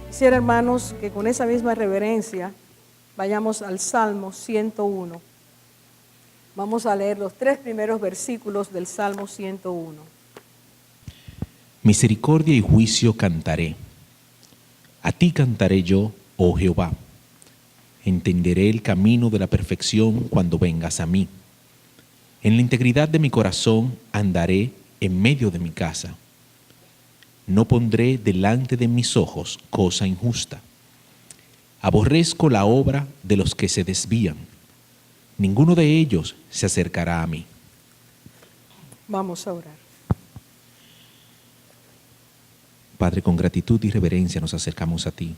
Quisiera, hermanos, que con esa misma reverencia vayamos al Salmo 101. Vamos a leer los 3 primeros versículos del Salmo 101. Misericordia y juicio cantaré. A ti cantaré yo, oh Jehová. Entenderé el camino de la perfección cuando vengas a mí. En la integridad de mi corazón andaré en medio de mi casa. No pondré delante de mis ojos cosa injusta. Aborrezco la obra de los que se desvían. Ninguno de ellos se acercará a mí. Vamos a orar. Padre, con gratitud y reverencia nos acercamos a ti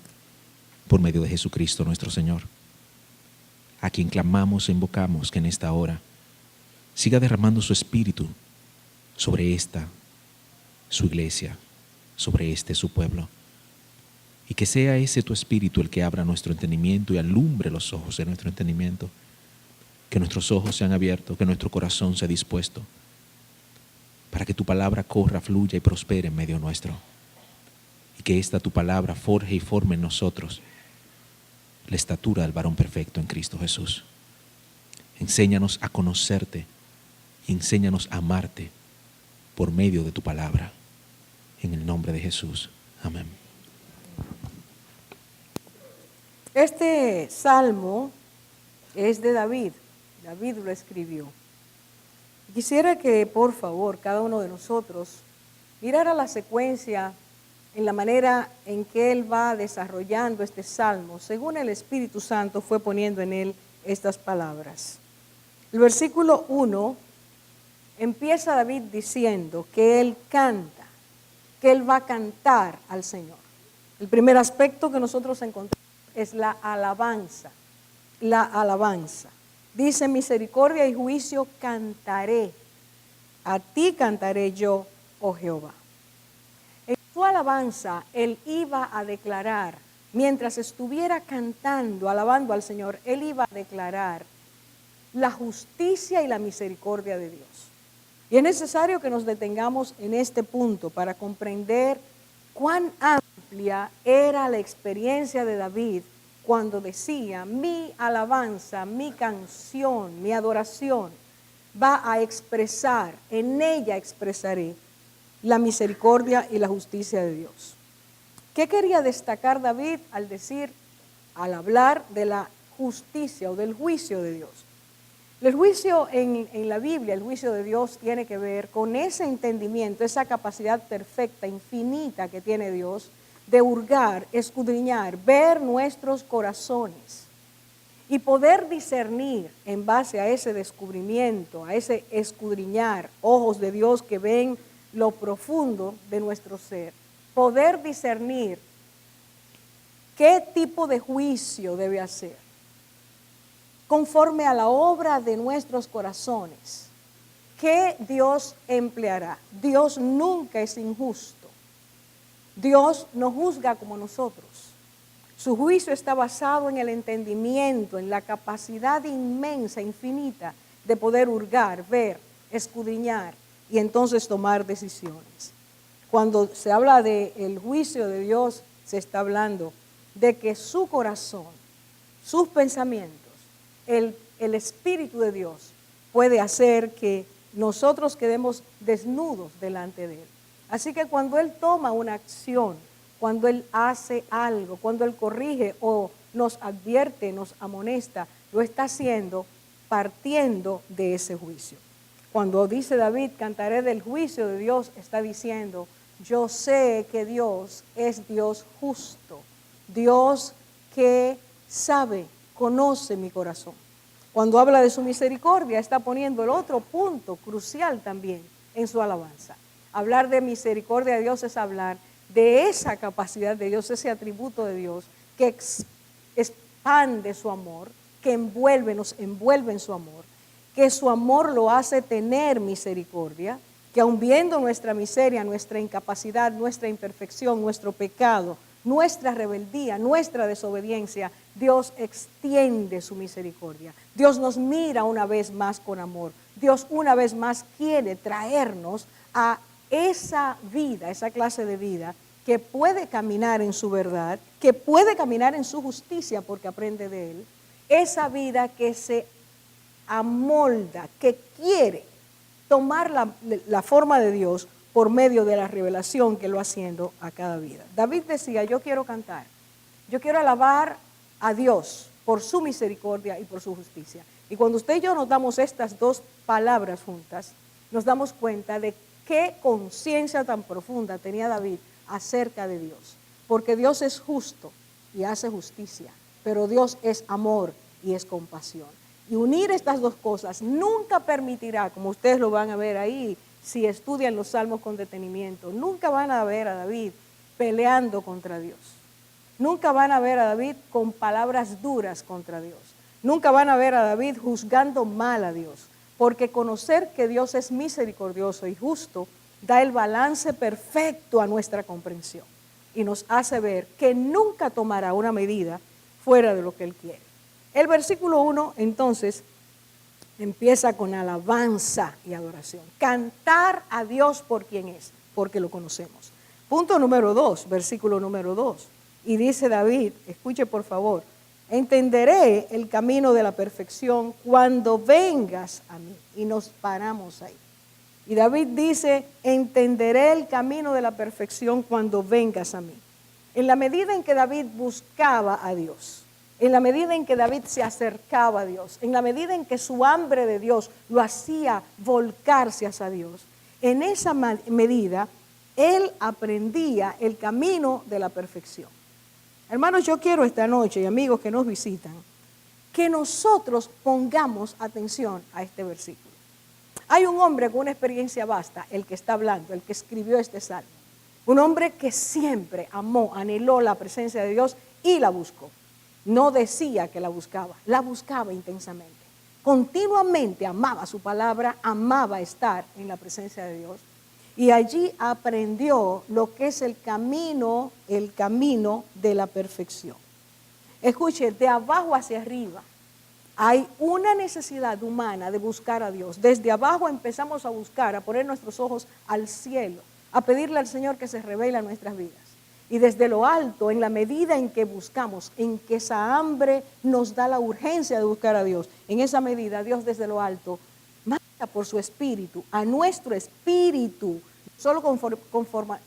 por medio de Jesucristo nuestro Señor, a quien clamamos e invocamos que en esta hora siga derramando su espíritu sobre esta, su iglesia, sobre este, su pueblo, y que sea ese tu espíritu el que abra nuestro entendimiento y alumbre los ojos de nuestro entendimiento, que nuestros ojos sean abiertos, que nuestro corazón sea dispuesto, para que tu palabra corra, fluya y prospere en medio nuestro, y que esta tu palabra forje y forme en nosotros la estatura del varón perfecto en Cristo Jesús. Enséñanos a conocerte y enséñanos a amarte por medio de tu palabra. En el nombre de Jesús. Amén. Este salmo es de David. David lo escribió. Quisiera que, por favor, cada uno de nosotros mirara la secuencia en la manera en que él va desarrollando este salmo, según el Espíritu Santo fue poniendo en él estas palabras. El versículo 1 empieza David diciendo que él canta, que él va a cantar al Señor. El primer aspecto que nosotros encontramos es la alabanza. La alabanza. Dice: misericordia y juicio cantaré. A ti cantaré yo, oh Jehová. En su alabanza, él iba a declarar, mientras estuviera cantando, alabando al Señor, él iba a declarar la justicia y la misericordia de Dios. Y es necesario que nos detengamos en este punto para comprender cuán amplia era la experiencia de David cuando decía: mi alabanza, mi canción, mi adoración va a expresar, en ella expresaré la misericordia y la justicia de Dios. ¿Qué quería destacar David al hablar de la justicia o del juicio de Dios? El juicio en la Biblia, el juicio de Dios tiene que ver con ese entendimiento, esa capacidad perfecta, infinita que tiene Dios de hurgar, escudriñar, ver nuestros corazones y poder discernir en base a ese descubrimiento, a ese escudriñar, ojos de Dios que ven lo profundo de nuestro ser, poder discernir qué tipo de juicio debe hacer conforme a la obra de nuestros corazones. ¿Qué Dios empleará? Dios nunca es injusto. Dios no juzga como nosotros. Su juicio está basado en el entendimiento, en la capacidad inmensa, infinita de poder hurgar, ver, escudriñar y entonces tomar decisiones. Cuando se habla del juicio de Dios, se está hablando de que su corazón, sus pensamientos, el Espíritu de Dios puede hacer que nosotros quedemos desnudos delante de Él. Así que cuando Él toma una acción, cuando Él hace algo, cuando Él corrige o nos advierte, nos amonesta, lo está haciendo partiendo de ese juicio. Cuando dice David, cantaré del juicio de Dios, está diciendo: yo sé que Dios es Dios justo, Dios que sabe, conoce mi corazón. Cuando habla de su misericordia, está poniendo el otro punto crucial también en su alabanza. Hablar de misericordia de Dios es hablar de esa capacidad de Dios, ese atributo de Dios que expande su amor, que nos envuelve en su amor, que su amor lo hace tener misericordia, que aun viendo nuestra miseria, nuestra incapacidad, nuestra imperfección, nuestro pecado, nuestra rebeldía, nuestra desobediencia, Dios extiende su misericordia. Dios nos mira una vez más con amor. Dios una vez más quiere traernos a esa vida, esa clase de vida que puede caminar en su verdad, que puede caminar en su justicia porque aprende de él, esa vida que se amolda, que quiere tomar la forma de Dios por medio de la revelación que lo va haciendo a cada vida. David decía, yo quiero cantar, yo quiero alabar a Dios por su misericordia y por su justicia. Y cuando usted y yo nos damos estas dos palabras juntas, nos damos cuenta de qué conciencia tan profunda tenía David acerca de Dios. Porque Dios es justo y hace justicia, pero Dios es amor y es compasión. Y unir estas dos cosas nunca permitirá, como ustedes lo van a ver ahí, si estudian los salmos con detenimiento, nunca van a ver a David peleando contra Dios. Nunca van a ver a David con palabras duras contra Dios. Nunca van a ver a David juzgando mal a Dios. Porque conocer que Dios es misericordioso y justo da el balance perfecto a nuestra comprensión. Y nos hace ver que nunca tomará una medida fuera de lo que Él quiere. El versículo 1 entonces empieza con alabanza y adoración. Cantar a Dios por quien es, porque lo conocemos. Punto número 2, versículo número 2. Y dice David, escuche por favor, entenderé el camino de la perfección cuando vengas a mí. Y nos paramos ahí. Y David dice, entenderé el camino de la perfección cuando vengas a mí. En la medida en que David buscaba a Dios, en la medida en que David se acercaba a Dios, en la medida en que su hambre de Dios lo hacía volcarse hacia Dios, en esa medida él aprendía el camino de la perfección. Hermanos, yo quiero esta noche, y amigos que nos visitan, que nosotros pongamos atención a este versículo. Hay un hombre con una experiencia vasta, el que está hablando, el que escribió este salmo. Un hombre que siempre amó, anheló la presencia de Dios y la buscó. No decía que la buscaba intensamente. Continuamente amaba su palabra, amaba estar en la presencia de Dios. Y allí aprendió lo que es el camino de la perfección. Escuche, de abajo hacia arriba hay una necesidad humana de buscar a Dios. Desde abajo empezamos a buscar, a poner nuestros ojos al cielo, a pedirle al Señor que se revele en nuestras vidas. Y desde lo alto, en la medida en que buscamos, en que esa hambre nos da la urgencia de buscar a Dios, en esa medida Dios desde lo alto manda por su espíritu, a nuestro espíritu, solo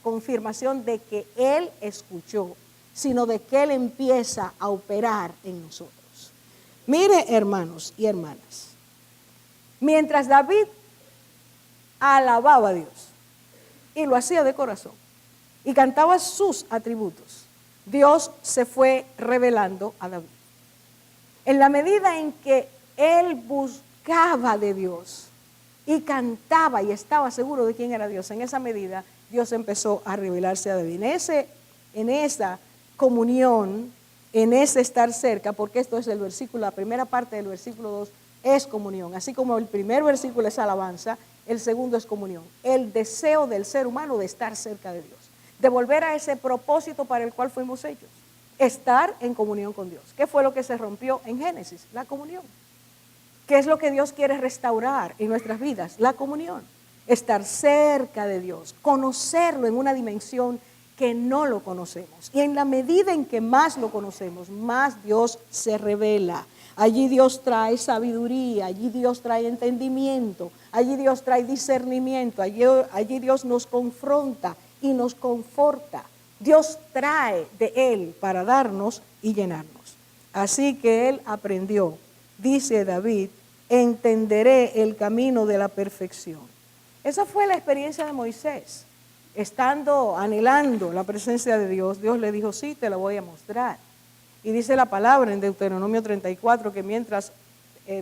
confirmación de que Él escuchó, sino de que Él empieza a operar en nosotros. Mire, hermanos y hermanas, mientras David alababa a Dios y lo hacía de corazón y cantaba sus atributos, Dios se fue revelando a David. En la medida en que él buscaba de Dios y cantaba y estaba seguro de quién era Dios, en esa medida Dios empezó a revelarse a David. En esa comunión, en ese estar cerca, porque esto es el versículo, la primera parte del versículo 2 es comunión. Así como el primer versículo es alabanza, el segundo es comunión. El deseo del ser humano de estar cerca de Dios, de volver a ese propósito para el cual fuimos hechos, estar en comunión con Dios. ¿Qué fue lo que se rompió en Génesis? La comunión. ¿Qué es lo que Dios quiere restaurar en nuestras vidas? La comunión. Estar cerca de Dios, conocerlo en una dimensión que no lo conocemos. Y en la medida en que más lo conocemos, más Dios se revela. Allí Dios trae sabiduría, allí Dios trae entendimiento, allí Dios trae discernimiento, allí Dios nos confronta y nos conforta. Dios trae de Él para darnos y llenarnos. Así que él aprendió, dice David, entenderé el camino de la perfección. Esa fue la experiencia de Moisés. Estando, anhelando la presencia de Dios, Dios le dijo, sí, te la voy a mostrar. Y dice la palabra en Deuteronomio 34 que mientras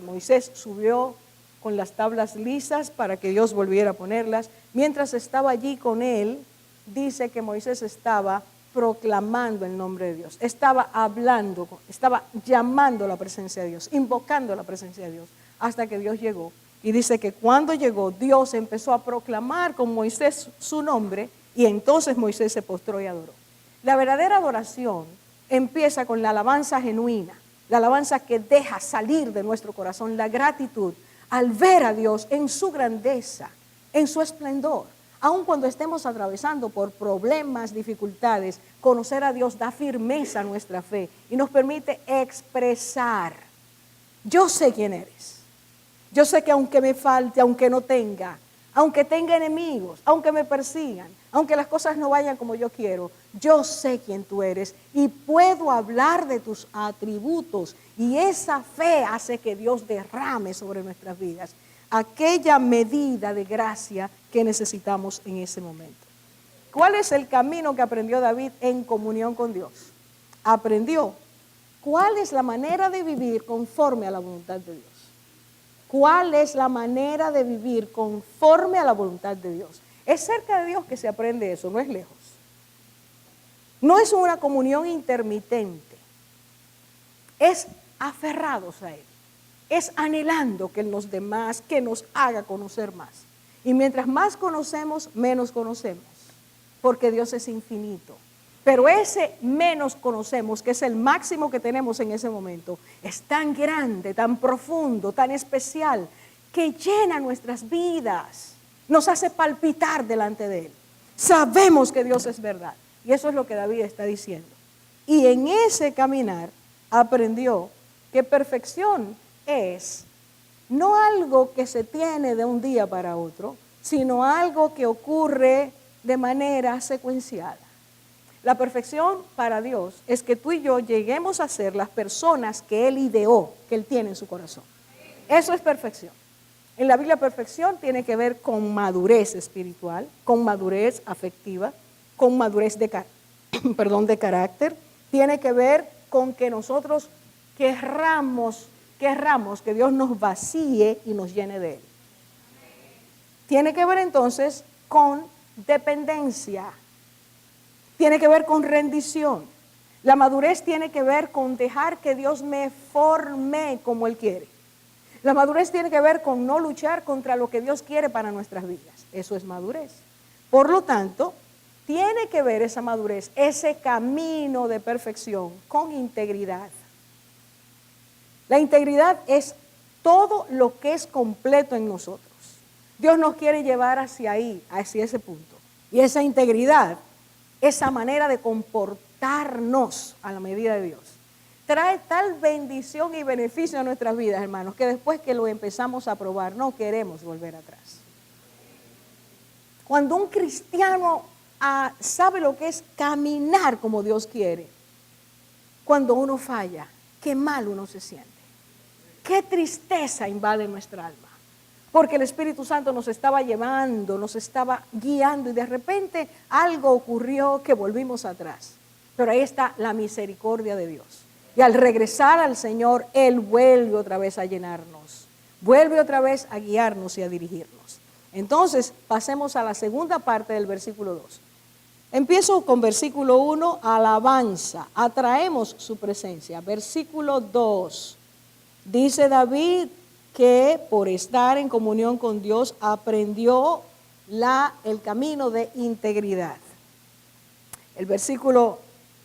Moisés subió con las tablas lisas para que Dios volviera a ponerlas, mientras estaba allí con él, dice que Moisés estaba proclamando el nombre de Dios, estaba hablando, estaba llamando la presencia de Dios, invocando la presencia de Dios, hasta que Dios llegó. Y dice que cuando llegó, Dios empezó a proclamar con Moisés su nombre y entonces Moisés se postró y adoró. La verdadera adoración empieza con la alabanza genuina, la alabanza que deja salir de nuestro corazón la gratitud al ver a Dios en su grandeza, en su esplendor, Aun cuando estemos atravesando por problemas, dificultades, conocer a Dios da firmeza a nuestra fe y nos permite expresar: yo sé quién eres. Yo sé que aunque me falte, aunque no tenga, aunque tenga enemigos, aunque me persigan, aunque las cosas no vayan como yo quiero, yo sé quién tú eres y puedo hablar de tus atributos. Y esa fe hace que Dios derrame sobre nuestras vidas aquella medida de gracia que necesitamos en ese momento. ¿Cuál es el camino que aprendió David en comunión con Dios? Aprendió cuál es la manera de vivir conforme a la voluntad de Dios. ¿Cuál es la manera de vivir conforme a la voluntad de Dios? Es cerca de Dios que se aprende eso, no es lejos. No es una comunión intermitente, es aferrados a Él, es anhelando que los demás, que nos haga conocer más. Y mientras más conocemos, menos conocemos, porque Dios es infinito. Pero ese menos conocemos, que es el máximo que tenemos en ese momento, es tan grande, tan profundo, tan especial, que llena nuestras vidas, nos hace palpitar delante de Él. Sabemos que Dios es verdad. Y eso es lo que David está diciendo. Y en ese caminar aprendió que perfección es no algo que se tiene de un día para otro, sino algo que ocurre de manera secuenciada. La perfección para Dios es que tú y yo lleguemos a ser las personas que Él ideó, que Él tiene en su corazón. Eso es perfección. En la Biblia, perfección tiene que ver con madurez espiritual, con madurez afectiva, con madurez de carácter. Tiene que ver con que nosotros querramos que Dios nos vacíe y nos llene de Él. Tiene que ver entonces con dependencia. Tiene que ver con rendición. La madurez tiene que ver con dejar que Dios me forme como Él quiere. La madurez tiene que ver con no luchar contra lo que Dios quiere para nuestras vidas. Eso es madurez. Por lo tanto, tiene que ver esa madurez, ese camino de perfección, con integridad. La integridad es todo lo que es completo en nosotros. Dios nos quiere llevar hacia ahí, hacia ese punto. Y esa integridad, esa manera de comportarnos a la medida de Dios, trae tal bendición y beneficio a nuestras vidas, hermanos, que después que lo empezamos a probar, no queremos volver atrás. Cuando un cristiano sabe lo que es caminar como Dios quiere, cuando uno falla, qué mal uno se siente. Qué tristeza invade nuestra alma. Porque el Espíritu Santo nos estaba llevando, nos estaba guiando y de repente algo ocurrió que volvimos atrás. Pero ahí está la misericordia de Dios. Y al regresar al Señor, Él vuelve otra vez a llenarnos. Vuelve otra vez a guiarnos y a dirigirnos. Entonces, pasemos a la segunda parte del versículo 2. Empiezo con versículo 1, alabanza, atraemos su presencia. Versículo 2, dice David que por estar en comunión con Dios aprendió el camino de integridad.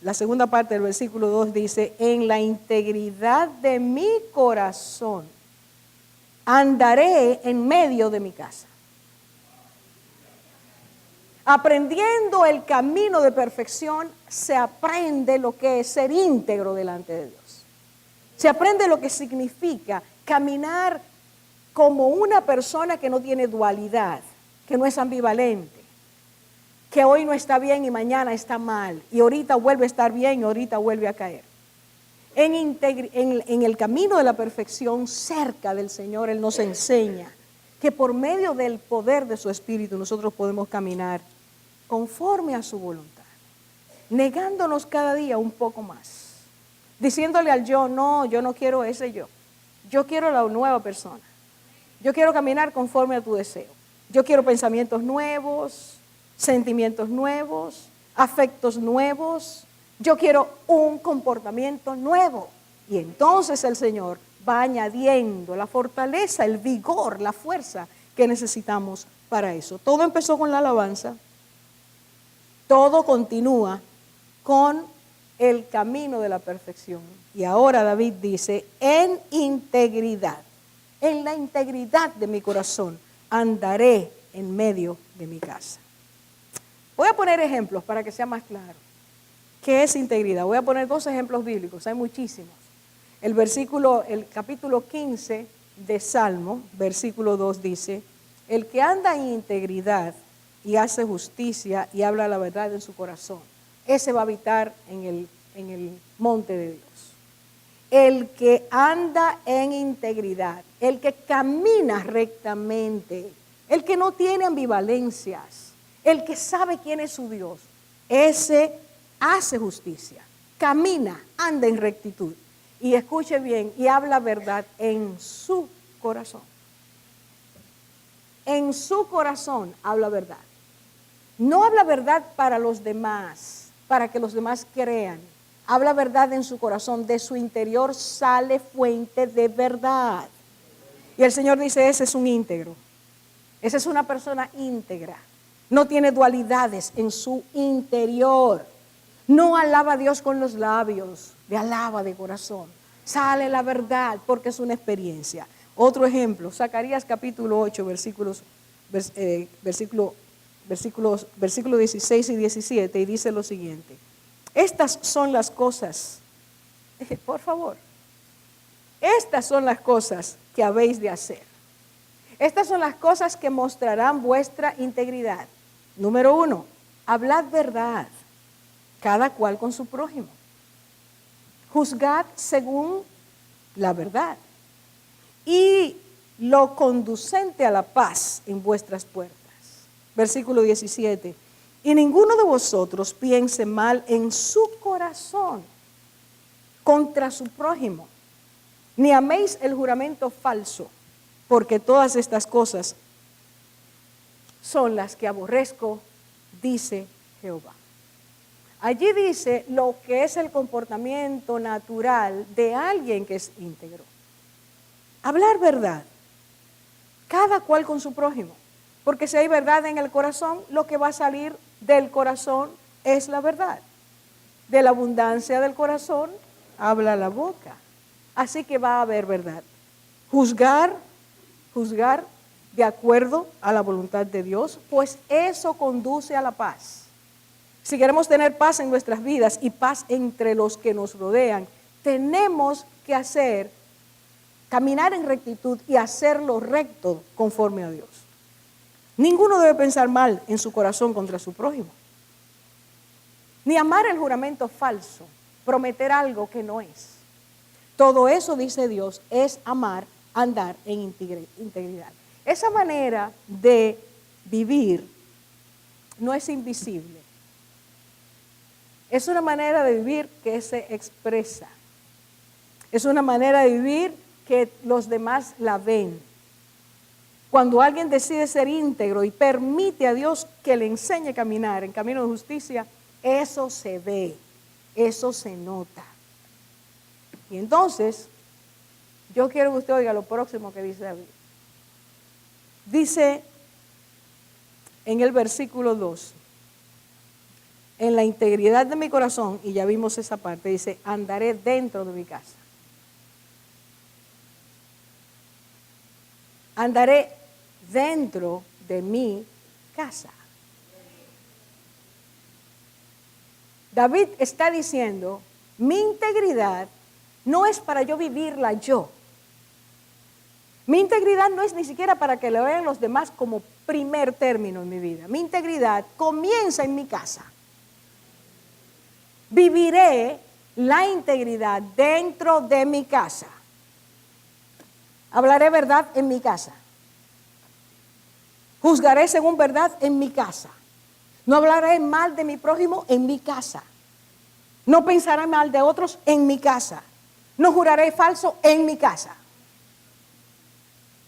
La segunda parte del versículo 2 dice: en la integridad de mi corazón andaré en medio de mi casa. Aprendiendo el camino de perfección, se aprende lo que es ser íntegro delante de Dios. Se aprende lo que significa caminar como una persona que no tiene dualidad, que no es ambivalente, que hoy no está bien y mañana está mal, y ahorita vuelve a estar bien y ahorita vuelve a caer. En el camino de la perfección, cerca del Señor, Él nos enseña que por medio del poder de su Espíritu nosotros podemos caminar conforme a su voluntad, negándonos cada día un poco más, diciéndole al yo: no, yo no quiero ese yo quiero la nueva persona, yo quiero caminar conforme a tu deseo, yo quiero pensamientos nuevos, sentimientos nuevos, afectos nuevos, yo quiero un comportamiento nuevo. Y entonces el Señor va añadiendo la fortaleza, el vigor, la fuerza que necesitamos para eso. Todo empezó con la alabanza. Todo continúa con el camino de la perfección. Y ahora David dice: en integridad, en la integridad de mi corazón, andaré en medio de mi casa. Voy a poner ejemplos para que sea más claro. ¿Qué es integridad? Voy a poner 2 ejemplos bíblicos, hay muchísimos. El capítulo 15 de Salmo, versículo 2 dice, el que anda en integridad y hace justicia y habla la verdad en su corazón, ese va a habitar en el monte de Dios. El que anda en integridad, el que camina rectamente, el que no tiene ambivalencias, el que sabe quién es su Dios, ese hace justicia, camina, anda en rectitud. Y escuche bien, y habla verdad en su corazón. En su corazón habla verdad. No habla verdad para los demás, para que los demás crean. Habla verdad en su corazón, de su interior sale fuente de verdad. Y el Señor dice, ese es un íntegro. Esa es una persona íntegra. No tiene dualidades en su interior. No alaba a Dios con los labios, le alaba de corazón. Sale la verdad porque es una experiencia. Otro ejemplo, Zacarías capítulo 8, versículo 16 y 17, y dice lo siguiente. Estas son las cosas, por favor, estas son las cosas que habéis de hacer. Estas son las cosas que mostrarán vuestra integridad. Número 1, hablad verdad, cada cual con su prójimo. Juzgad según la verdad y lo conducente a la paz en vuestras puertas. Versículo 17. Y ninguno de vosotros piense mal en su corazón contra su prójimo, ni améis el juramento falso, porque todas estas cosas son las que aborrezco, dice Jehová. Allí dice lo que es el comportamiento natural de alguien que es íntegro. Hablar verdad, cada cual con su prójimo, porque si hay verdad en el corazón, lo que va a salir del corazón es la verdad. De la abundancia del corazón habla la boca. Así que va a haber verdad. Juzgar de acuerdo a la voluntad de Dios, pues eso conduce a la paz. Si queremos tener paz en nuestras vidas y paz entre los que nos rodean, tenemos que caminar en rectitud y hacerlo recto conforme a Dios. Ninguno debe pensar mal en su corazón contra su prójimo, ni amar el juramento falso, prometer algo que no es. Todo eso, dice Dios, es andar en integridad. Esa manera de vivir no es invisible. Es una manera de vivir que se expresa. Es una manera de vivir que los demás la ven. Cuando alguien decide ser íntegro y permite a Dios que le enseñe a caminar en camino de justicia, eso se ve, eso se nota. Y entonces, yo quiero que usted oiga lo próximo que dice David. Dice en el versículo 2, en la integridad de mi corazón, y ya vimos esa parte, dice, andaré dentro de mi casa. Andaré dentro de mi casa. David está diciendo, mi integridad no es para yo vivirla yo. Mi integridad no es ni siquiera para que la vean los demás como primer término en mi vida. Mi integridad comienza en mi casa. Viviré la integridad dentro de mi casa. Hablaré verdad en mi casa. Juzgaré según verdad en mi casa. No hablaré mal de mi prójimo en mi casa. No pensaré mal de otros en mi casa. No juraré falso en mi casa.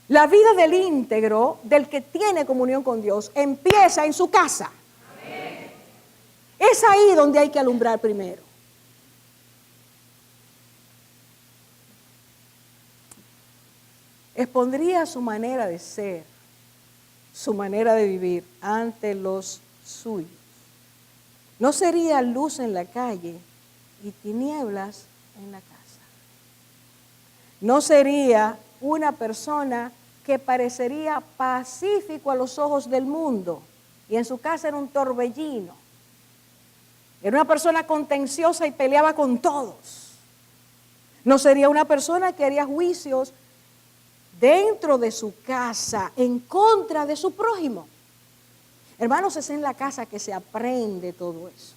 La vida del íntegro, del que tiene comunión con Dios, empieza en su casa. Amén. Es ahí donde hay que alumbrar primero. Expondría su manera de ser, su manera de vivir ante los suyos. No sería luz en la calle y tinieblas en la casa. No sería una persona que parecería pacífico a los ojos del mundo, y en su casa era un torbellino. Era una persona contenciosa y peleaba con todos. No sería una persona que haría juicios dentro de su casa en contra de su prójimo. Hermanos, es en la casa que se aprende todo eso.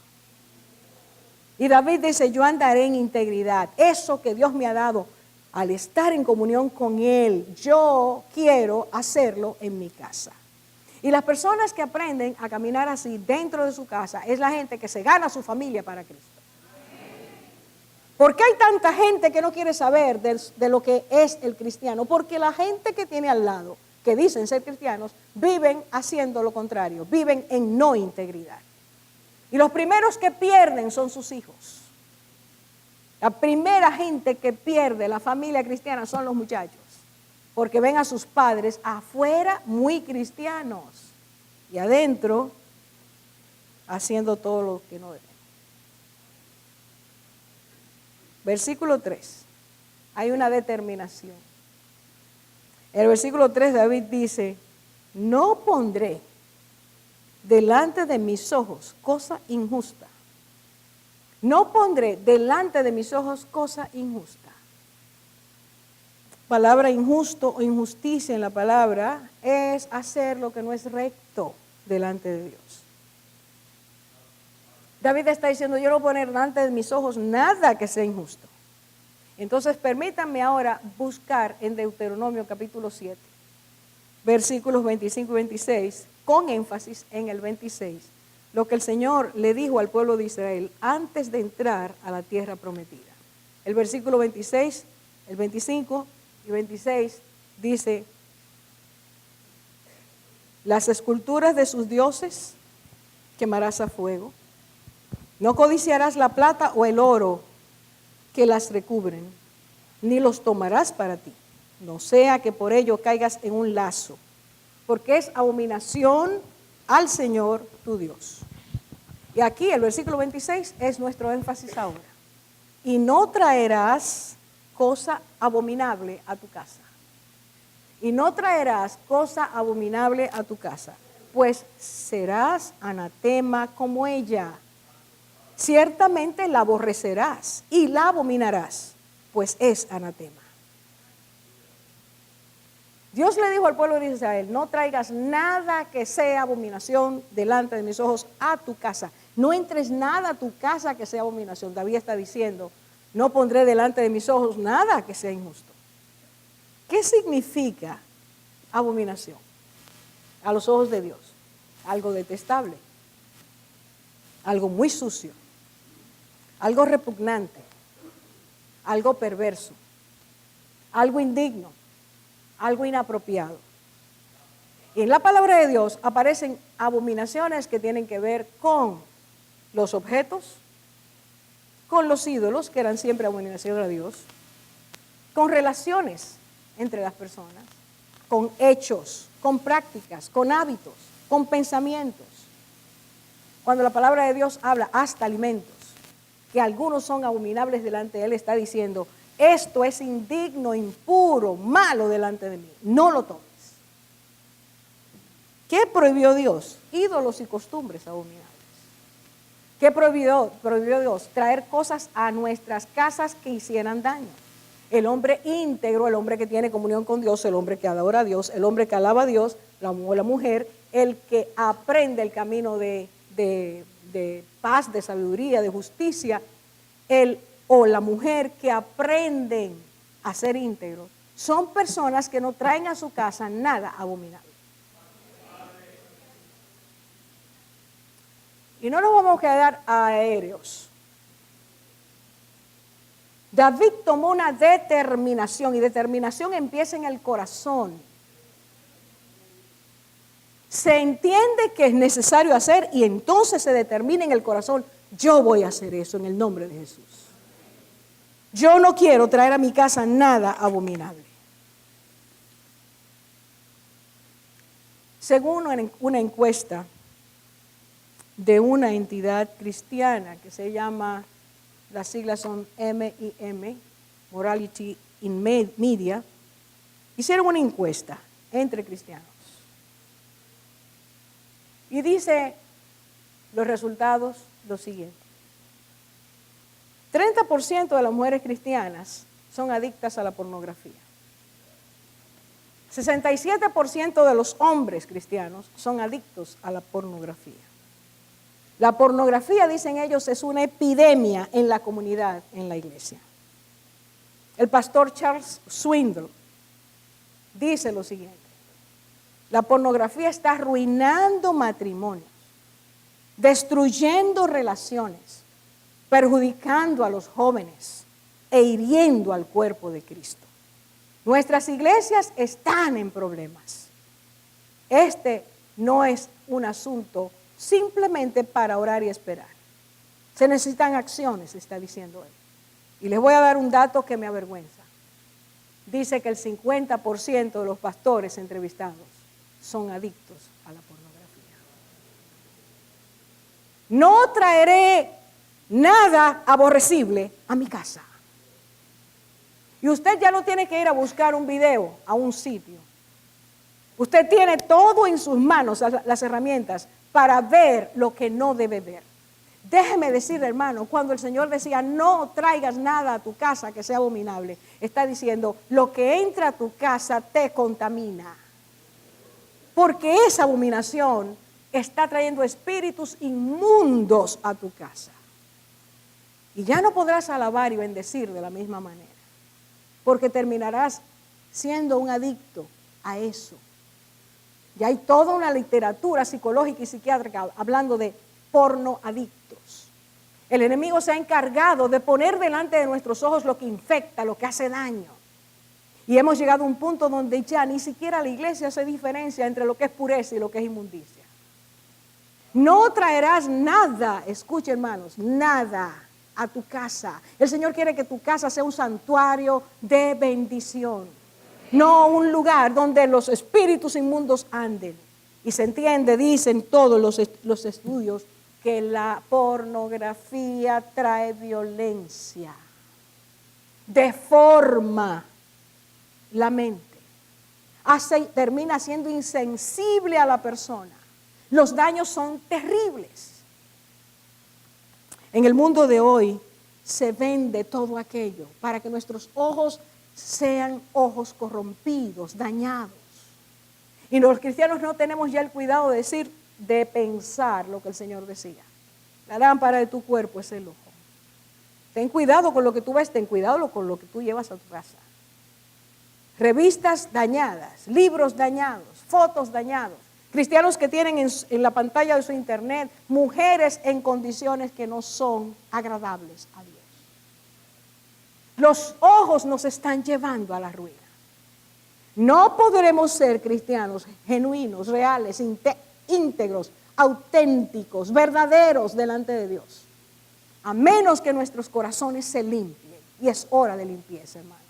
Y David dice, yo andaré en integridad. Eso que Dios me ha dado, al estar en comunión con Él, yo quiero hacerlo en mi casa. Y las personas que aprenden a caminar así dentro de su casa es la gente que se gana su familia para Cristo. ¿Por qué hay tanta gente que no quiere saber de lo que es el cristiano? Porque la gente que tiene al lado, que dicen ser cristianos, viven haciendo lo contrario, viven en no integridad. Y los primeros que pierden son sus hijos. La primera gente que pierde la familia cristiana son los muchachos, porque ven a sus padres afuera muy cristianos y adentro haciendo todo lo que no deben. Versículo 3, hay una determinación. En el versículo 3 David dice, no pondré delante de mis ojos cosa injusta. No pondré delante de mis ojos cosa injusta. Palabra injusto o injusticia en la palabra es hacer lo que no es recto delante de Dios. David está diciendo, yo no voy a poner delante de mis ojos nada que sea injusto. Entonces permítanme ahora buscar en Deuteronomio capítulo 7, versículos 25 y 26, con énfasis en el 26, lo que el Señor le dijo al pueblo de Israel antes de entrar a la tierra prometida. El versículo 26, el 25 y 26 dice, las esculturas de sus dioses quemarás a fuego. No codiciarás la plata o el oro que las recubren, ni los tomarás para ti, no sea que por ello caigas en un lazo, porque es abominación al Señor tu Dios. Y aquí el versículo 26 es nuestro énfasis ahora. Y no traerás cosa abominable a tu casa. Y no traerás cosa abominable a tu casa, pues serás anatema como ella. Ciertamente la aborrecerás y la abominarás, pues es anatema. Dios le dijo al pueblo de Israel, no traigas nada que sea abominación delante de mis ojos a tu casa. No entres nada a tu casa que sea abominación. David está diciendo, no pondré delante de mis ojos nada que sea injusto. ¿Qué significa abominación a los ojos de Dios? Algo detestable, algo muy sucio, algo repugnante, algo perverso, algo indigno, algo inapropiado. Y en la palabra de Dios aparecen abominaciones que tienen que ver con los objetos, con los ídolos, que eran siempre abominación a Dios, con relaciones entre las personas, con hechos, con prácticas, con hábitos, con pensamientos. Cuando la palabra de Dios habla hasta alimentos, que algunos son abominables delante de Él, está diciendo, esto es indigno, impuro, malo delante de mí, no lo tomes. ¿Qué prohibió Dios? Ídolos y costumbres abominables. ¿Qué prohibió Dios? Traer cosas a nuestras casas que hicieran daño. El hombre íntegro, el hombre que tiene comunión con Dios, el hombre que adora a Dios, el hombre que alaba a Dios, la mujer, el que aprende el camino de paz, de sabiduría, de justicia, o la mujer que aprenden a ser íntegros, son personas que no traen a su casa nada abominable. Y no nos vamos a quedar aéreos. David tomó una determinación, y determinación empieza en el corazón. Se entiende que es necesario hacer y entonces se determina en el corazón, yo voy a hacer eso en el nombre de Jesús. Yo no quiero traer a mi casa nada abominable. Según una encuesta de una entidad cristiana que se llama, las siglas son MIM, Morality in Media, hicieron una encuesta entre cristianos. Y dice los resultados lo siguiente. 30% de las mujeres cristianas son adictas a la pornografía. 67% de los hombres cristianos son adictos a la pornografía. La pornografía, dicen ellos, es una epidemia en la comunidad, en la iglesia. El pastor Charles Swindoll dice lo siguiente: la pornografía está arruinando matrimonios, destruyendo relaciones, perjudicando a los jóvenes e hiriendo al cuerpo de Cristo. Nuestras iglesias están en problemas. Este no es un asunto simplemente para orar y esperar. Se necesitan acciones, está diciendo él. Y les voy a dar un dato que me avergüenza. Dice que el 50% de los pastores entrevistados son adictos a la pornografía. No traeré nada aborrecible a mi casa. Y usted ya no tiene que ir a buscar un video a un sitio. Usted tiene todo en sus manos, las herramientas, para ver lo que no debe ver. Déjeme decirle, hermano, cuando el Señor decía no traigas nada a tu casa que sea abominable, está diciendo lo que entra a tu casa te contamina. Porque esa abominación está trayendo espíritus inmundos a tu casa. Y ya no podrás alabar y bendecir de la misma manera. Porque terminarás siendo un adicto a eso. Ya hay toda una literatura psicológica y psiquiátrica hablando de porno adictos. El enemigo se ha encargado de poner delante de nuestros ojos lo que infecta, lo que hace daño. Y hemos llegado a un punto donde ya ni siquiera la iglesia hace diferencia entre lo que es pureza y lo que es inmundicia. No traerás nada, escuche hermanos, nada a tu casa. El Señor quiere que tu casa sea un santuario de bendición, no un lugar donde los espíritus inmundos anden. Y se entiende, dicen todos los estudios, que la pornografía trae violencia, deforma la mente, termina siendo insensible a la persona. Los daños son terribles. En el mundo de hoy se vende todo aquello para que nuestros ojos sean ojos corrompidos, dañados. Y los cristianos no tenemos ya el cuidado de pensar lo que el Señor decía. La lámpara de tu cuerpo es el ojo. Ten cuidado con lo que tú ves, ten cuidado con lo que tú llevas a tu casa. Revistas dañadas, libros dañados, fotos dañados. Cristianos que tienen en la pantalla de su internet mujeres en condiciones que no son agradables a Dios. Los ojos nos están llevando a la ruina. No podremos ser cristianos genuinos, reales, íntegros, auténticos, verdaderos delante de Dios, a menos que nuestros corazones se limpien. Y es hora de limpieza, hermanos.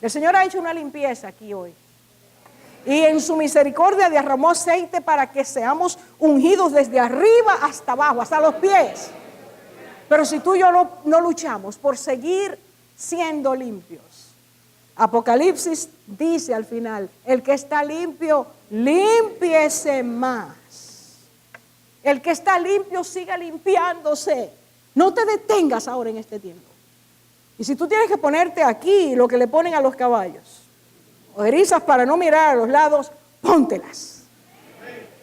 El Señor ha hecho una limpieza aquí hoy. Y en su misericordia derramó aceite para que seamos ungidos desde arriba hasta abajo, hasta los pies. Pero si tú y yo no luchamos por seguir siendo limpios, Apocalipsis dice al final, el que está limpio, límpiese más. El que está limpio, siga limpiándose. No te detengas ahora en este tiempo. Y si tú tienes que ponerte aquí lo que le ponen a los caballos, o erizas para no mirar a los lados, póntelas.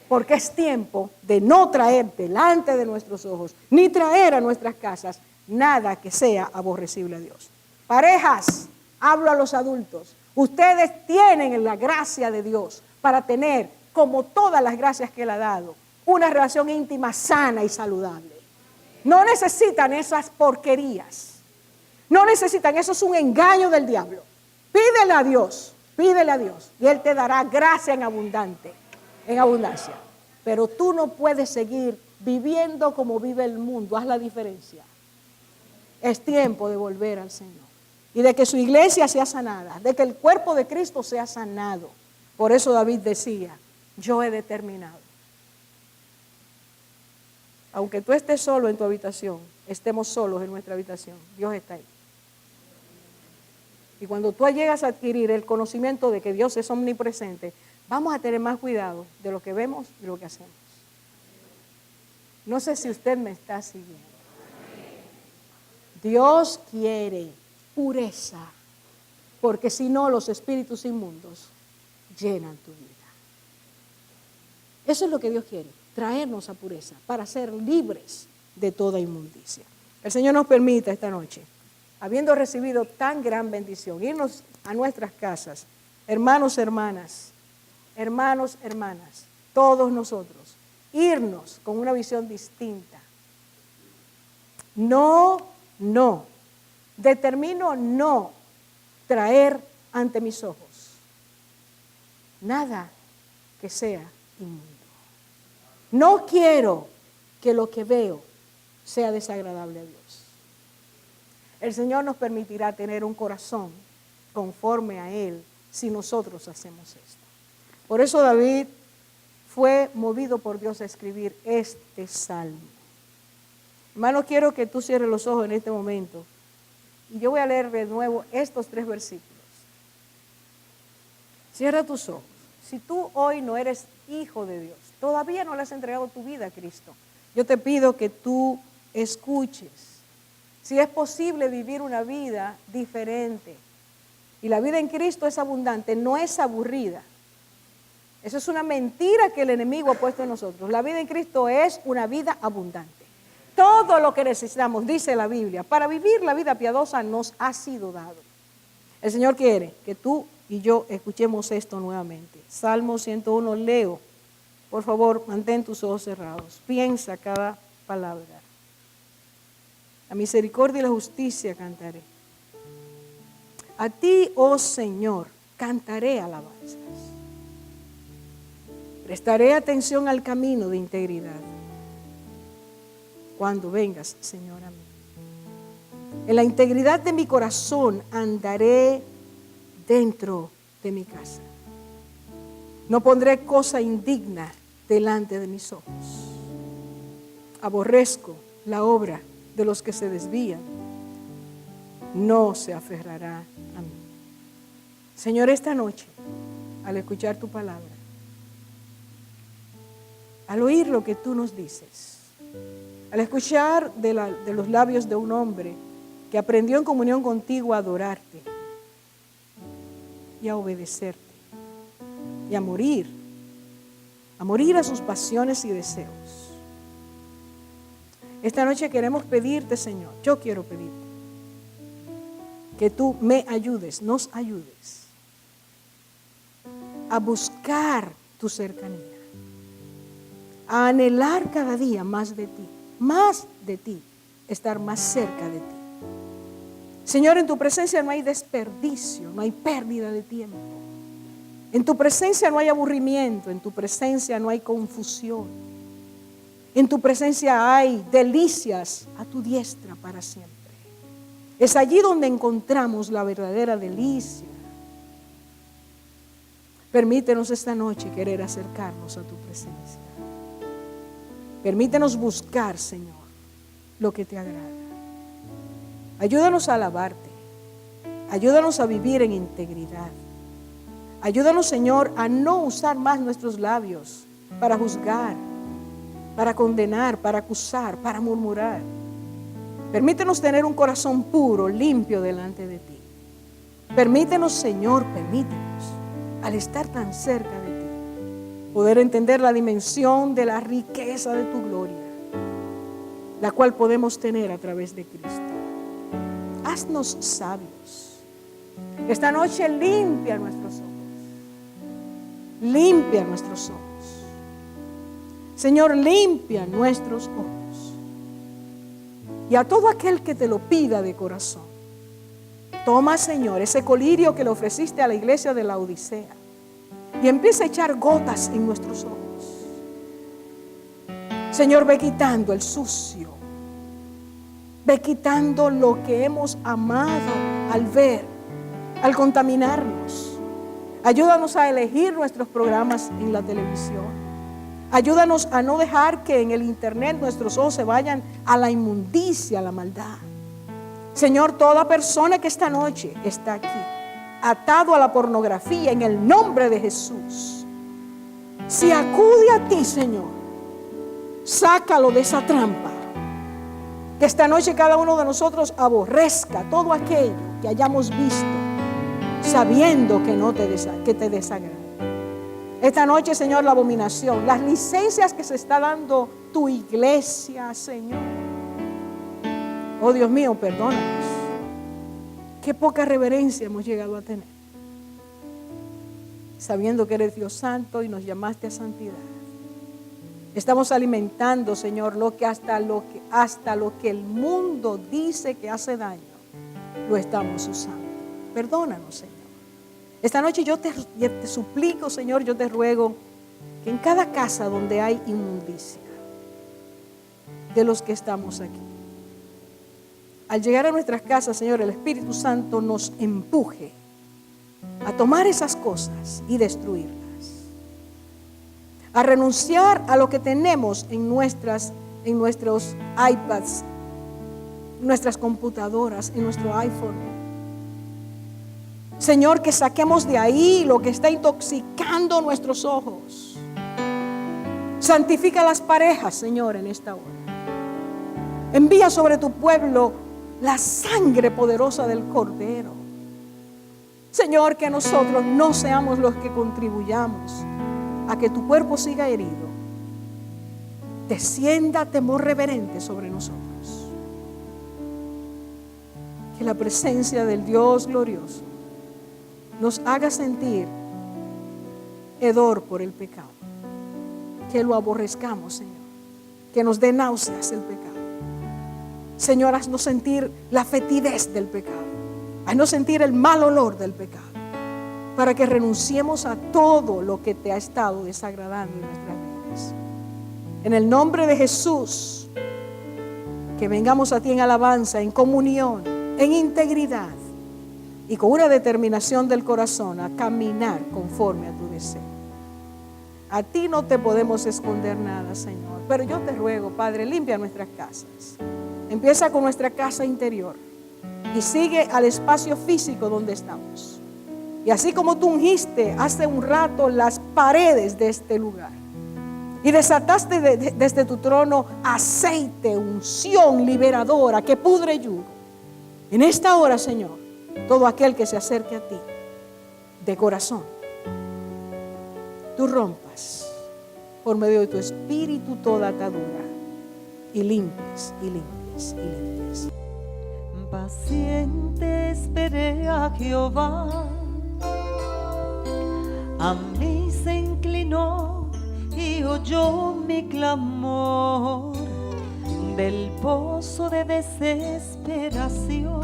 Porque es tiempo de no traer delante de nuestros ojos, ni traer a nuestras casas nada que sea aborrecible a Dios. Parejas, hablo a los adultos, ustedes tienen la gracia de Dios para tener, como todas las gracias que Él ha dado, una relación íntima sana y saludable. No necesitan esas porquerías. No necesitan, eso es un engaño del diablo. Pídele a Dios y Él te dará gracia en abundancia. Pero tú no puedes seguir viviendo como vive el mundo, haz la diferencia. Es tiempo de volver al Señor y de que su iglesia sea sanada, de que el cuerpo de Cristo sea sanado. Por eso David decía, yo he determinado. Aunque tú estés solo en tu habitación, estemos solos en nuestra habitación, Dios está ahí. Y cuando tú llegas a adquirir el conocimiento de que Dios es omnipresente, vamos a tener más cuidado de lo que vemos y lo que hacemos. No sé si usted me está siguiendo. Dios quiere pureza, porque si no, los espíritus inmundos llenan tu vida. Eso es lo que Dios quiere, traernos a pureza para ser libres de toda inmundicia. El Señor nos permita esta noche, habiendo recibido tan gran bendición, irnos a nuestras casas, hermanos, hermanas, todos nosotros, irnos con una visión distinta. Determino no traer ante mis ojos nada que sea inmundo. No quiero que lo que veo sea desagradable a Dios. El Señor nos permitirá tener un corazón conforme a Él si nosotros hacemos esto. Por eso David fue movido por Dios a escribir este salmo. Hermano, quiero que tú cierres los ojos en este momento y yo voy a leer de nuevo estos 3 versículos. Cierra tus ojos. Si tú hoy no eres hijo de Dios, todavía no le has entregado tu vida a Cristo, yo te pido que tú escuches. Si es posible vivir una vida diferente. Y la vida en Cristo es abundante, no es aburrida. Eso es una mentira que el enemigo ha puesto en nosotros. La vida en Cristo es una vida abundante. Todo lo que necesitamos, dice la Biblia, para vivir la vida piadosa nos ha sido dado. El Señor quiere que tú y yo escuchemos esto nuevamente. Salmo 101, leo. Por favor, mantén tus ojos cerrados. Piensa cada palabra. La misericordia y la justicia cantaré. A ti, oh Señor, cantaré alabanzas. Prestaré atención al camino de integridad. Cuando vengas, Señor, a mí. En la integridad de mi corazón andaré dentro de mi casa. No pondré cosa indigna delante de mis ojos. Aborrezco la obra de los que se desvían. No se aferrará a mí. Señor, esta noche, al escuchar tu palabra, al oír lo que tú nos dices, al escuchar de los labios de un hombre que aprendió en comunión contigo a adorarte y a obedecerte y a morir a sus pasiones y deseos. Esta noche queremos pedirte, Señor, yo quiero pedirte que tú me ayudes, nos ayudes a buscar tu cercanía, a anhelar cada día más de ti, estar más cerca de ti. Señor, en tu presencia no hay desperdicio, no hay pérdida de tiempo. En tu presencia no hay aburrimiento, en tu presencia no hay confusión. En tu presencia hay delicias a tu diestra para siempre. Es allí donde encontramos la verdadera delicia. Permítenos esta noche querer acercarnos a tu presencia. Permítenos buscar, Señor, lo que te agrada. Ayúdanos a alabarte. Ayúdanos a vivir en integridad. Ayúdanos, Señor, a no usar más nuestros labios para juzgar, para condenar, para acusar, para murmurar. Permítenos tener un corazón puro, limpio delante de ti. Permítenos, Señor, al estar tan cerca de ti, poder entender la dimensión de la riqueza de tu gloria, la cual podemos tener a través de Cristo. Haznos sabios. Esta noche limpia nuestros ojos. Limpia nuestros ojos. Señor, limpia nuestros ojos. Y a todo aquel que te lo pida de corazón, toma, Señor, ese colirio que le ofreciste a la iglesia de la Odisea y empieza a echar gotas en nuestros ojos. Señor, ve quitando el sucio. Ve quitando lo que hemos amado al ver, al contaminarnos. Ayúdanos a elegir nuestros programas en la televisión. Ayúdanos a no dejar que en el internet nuestros ojos se vayan a la inmundicia, a la maldad. Señor, toda persona que esta noche está aquí, atado a la pornografía, en el nombre de Jesús, si acude a ti, Señor, Sácalo de esa trampa. Que esta noche cada uno de nosotros aborrezca todo aquello que hayamos visto, sabiendo que te desagrada. Esta noche, Señor, la abominación, las licencias que se está dando tu iglesia, Señor. Oh Dios mío, perdónanos. Qué poca reverencia hemos llegado a tener, sabiendo que eres Dios santo y nos llamaste a santidad. Estamos alimentando, Señor, hasta lo que el mundo dice que hace daño, lo estamos usando. Perdónanos, Señor. Esta noche yo te suplico, Señor, yo te ruego que en cada casa donde hay inmundicia, de los que estamos aquí, al llegar a nuestras casas, Señor, el Espíritu Santo nos empuje a tomar esas cosas y destruirlas. A renunciar a lo que tenemos en nuestros iPads, nuestras computadoras, en nuestro iPhone. Señor, que saquemos de ahí lo que está intoxicando nuestros ojos. Santifica las parejas, Señor, en esta hora. Envía sobre tu pueblo la sangre poderosa del Cordero. Señor, que nosotros no seamos los que contribuyamos a que tu cuerpo siga herido. Descienda temor reverente sobre nosotros. Que la presencia del Dios glorioso nos haga sentir hedor por el pecado. Que lo aborrezcamos, Señor. Que nos dé náuseas el pecado. Señor, haznos sentir la fetidez del pecado. Haznos sentir el mal olor del pecado. Para que renunciemos a todo lo que te ha estado desagradando en nuestras vidas. En el nombre de Jesús, que vengamos a ti en alabanza, en comunión, en integridad y con una determinación del corazón a caminar conforme a tu deseo. A ti no te podemos esconder nada, Señor, pero yo te ruego, Padre, limpia nuestras casas. Empieza con nuestra casa interior y sigue al espacio físico donde estamos. Y así como tú ungiste hace un rato las paredes de este lugar y desataste desde tu trono aceite, unción liberadora que pudre yugo. En esta hora, Señor, todo aquel que se acerque a ti de corazón, tú rompas por medio de tu espíritu toda atadura y limpies, y limpies, y limpies. Paciente esperé a Jehová. A mí se inclinó y oyó mi clamor. Del pozo de desesperación,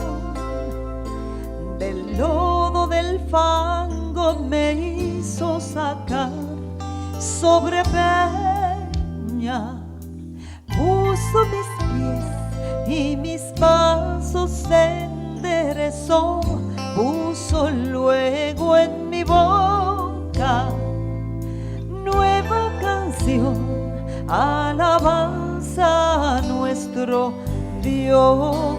del lodo del fango me hizo sacar. Sobre peña puso mis pies y mis pasos enderezó. Puso luego en mi boca nueva canción, alabanza a nuestro Dios.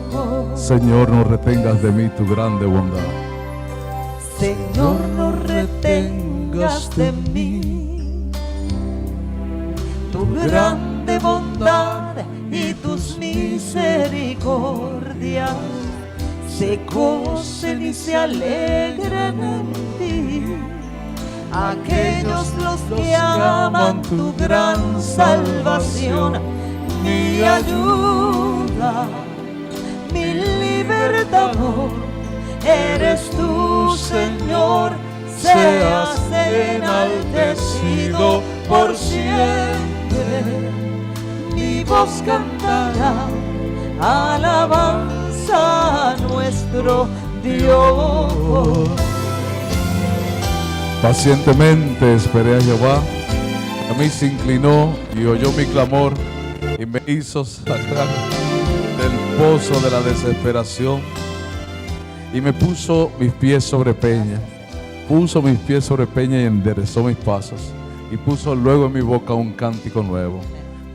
Señor, no retengas de mí tu grande bondad. Señor, no retengas de mí tu grande bondad y tus misericordias. Se gocen y se alegren en ti aquellos los que aman tu gran salvación. Mi ayuda, mi libertador, eres tú, Señor. Seas enaltecido por siempre. Mi voz cantará alabanza a nuestro Dios. Pacientemente esperé a Jehová, a mí se inclinó y oyó mi clamor y me hizo sacar del pozo de la desesperación y me puso mis pies sobre peña. Puso mis pies sobre peña y enderezó mis pasos y puso luego en mi boca un cántico nuevo.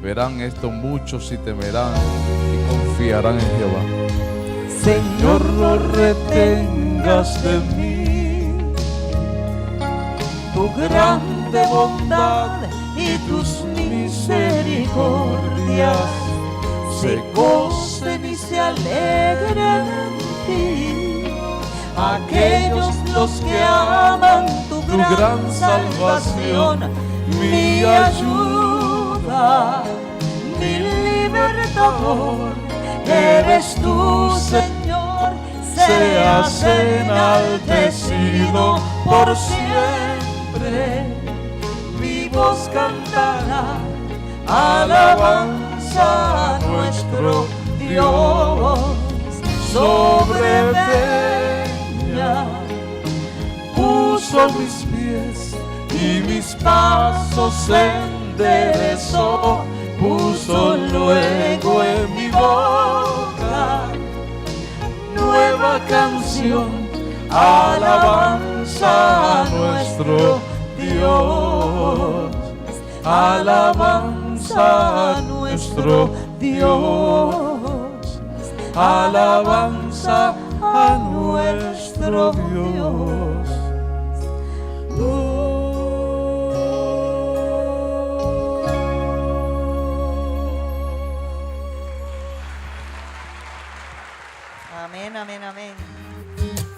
Verán esto muchos y temerán y confiarán en Jehová. Señor, no retengas de mí tu grande bondad y tus misericordias. misericordias se gocen y se alegren en ti. Aquellos los que aman tu gran salvación, mi ayuda, mi libertador, eres tú, Señor, seas enaltecido por siempre. Mi voz cantará alabanza a nuestro Dios. Sobre peña puso mis pies y mis pasos enderezó, puso luego en mi boca nueva canción, alabanza a nuestro Dios, alabanza a nuestro Dios, alabanza a nuestro Dios. Amén, amén, amén.